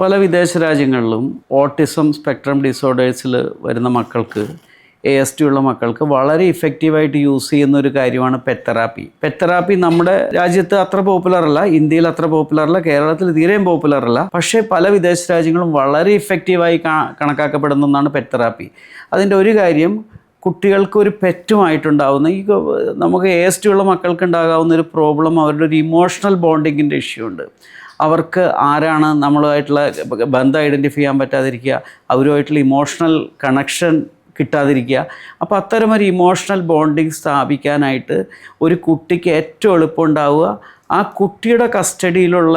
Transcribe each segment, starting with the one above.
പല വിദേശ രാജ്യങ്ങളിലും ഓട്ടിസം സ്പെക്ട്രം ഡിസോർഡേഴ്സിൽ വരുന്ന മക്കൾക്ക് ASD ഉള്ള മക്കൾക്ക് വളരെ ഇഫക്റ്റീവായിട്ട് യൂസ് ചെയ്യുന്ന ഒരു കാര്യമാണ് പെറ്റ് തെറാപ്പി. പെറ്റ് തെറാപ്പി നമ്മുടെ രാജ്യത്ത് അത്ര പോപ്പുലർ അല്ല, ഇന്ത്യയിൽ അത്ര പോപ്പുലർ അല്ല, കേരളത്തിൽ തീരെയും പോപ്പുലർ അല്ല. പക്ഷേ പല വിദേശ രാജ്യങ്ങളും വളരെ ഇഫക്റ്റീവായി കണക്കാക്കപ്പെടുന്ന ഒന്നാണ് പെറ്റ് തെറാപ്പി. അതിൻ്റെ ഒരു കാര്യം, കുട്ടികൾക്ക് ഒരു പെറ്റുമായിട്ടുണ്ടാകുന്ന നമുക്ക് ASD ഉള്ള മക്കൾക്ക് ഉണ്ടാകാവുന്ന ഒരു പ്രോബ്ലം അവരുടെ ഒരു ഇമോഷണൽ ബോണ്ടിങ്ങിൻ്റെ ഇഷ്യൂ ഉണ്ട്. അവർക്ക് ആരാണ് നമ്മളുമായിട്ടുള്ള ബന്ധം ഐഡൻറ്റിഫൈ ചെയ്യാൻ പറ്റാതിരിക്കുക, അവരുമായിട്ടുള്ള ഇമോഷണൽ കണക്ഷൻ കിട്ടാതിരിക്കുക. അപ്പോൾ അത്തരമൊരു ഇമോഷണൽ ബോണ്ടിങ് സ്ഥാപിക്കാനായിട്ട് ഒരു കുട്ടിക്ക് ഏറ്റവും എളുപ്പമുണ്ടാവുക ആ കുട്ടിയുടെ കസ്റ്റഡിയിലുള്ള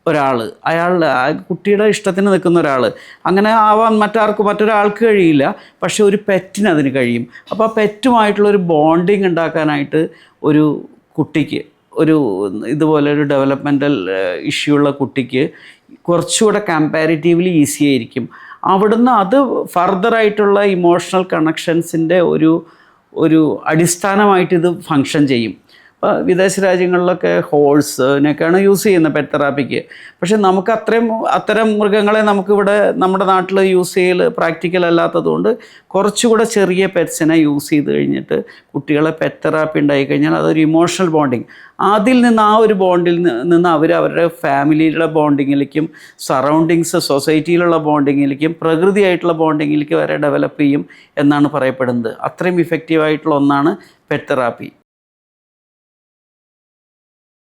ഒരാൾ, ആ കുട്ടിയുടെ ഇഷ്ടത്തിന് നിൽക്കുന്ന ഒരാൾ. അങ്ങനെ ആവാൻ മറ്റൊരാൾക്ക് കഴിയില്ല, പക്ഷേ ഒരു പെറ്റിന് അതിന് കഴിയും. അപ്പോൾ ആ പെറ്റുമായിട്ടുള്ളൊരു ബോണ്ടിങ് ഉണ്ടാക്കാനായിട്ട് ഒരു കുട്ടിക്ക് ഇതുപോലെ ഒരു ഡെവലപ്മെൻറ്റൽ ഇഷ്യൂ ഉള്ള കുട്ടിക്ക് കുറച്ചുകൂടെ കമ്പാരിറ്റീവ്ലി ഈസി ആയിരിക്കും. അവിടുന്ന് അത് ഫർദറായിട്ടുള്ള ഇമോഷണൽ കണക്ഷൻസിൻ്റെ ഒരു അടിസ്ഥാനമായിട്ട് ഇത് ഫങ്ഷൻ ചെയ്യും. ഇപ്പോൾ വിദേശ രാജ്യങ്ങളിലൊക്കെ ഹോഴ്സിനൊക്കെയാണ് യൂസ് ചെയ്യുന്നത് പെറ്റ് തെറാപ്പിക്ക്. പക്ഷേ നമുക്ക് അത്തരം മൃഗങ്ങളെ നമുക്കിവിടെ നമ്മുടെ നാട്ടിൽ യൂസ് ചെയ്യൽ പ്രാക്ടിക്കൽ അല്ലാത്തതുകൊണ്ട് കുറച്ചുകൂടെ ചെറിയ പെറ്റ്സിനെ യൂസ് ചെയ്ത് കഴിഞ്ഞിട്ട് കുട്ടികളെ പെറ്റ് തെറാപ്പി ഉണ്ടായിക്കഴിഞ്ഞാൽ അതൊരു ഇമോഷണൽ ബോണ്ടിങ്, അതിൽ നിന്ന് ആ ഒരു ബോണ്ടിൽ നിന്ന് അവരുടെ ഫാമിലിയുടെ ബോണ്ടിങ്ങിലേക്കും സറൗണ്ടിങ്സ് സൊസൈറ്റിയിലുള്ള ബോണ്ടിങ്ങിലേക്കും പ്രകൃതിയായിട്ടുള്ള ബോണ്ടിങ്ങിലേക്ക് വരെ ഡെവലപ്പ് ചെയ്യും എന്നാണ് പറയപ്പെടുന്നത്. അത്രയും ഇഫക്റ്റീവായിട്ടുള്ള ഒന്നാണ് പെറ്റ് തെറാപ്പി.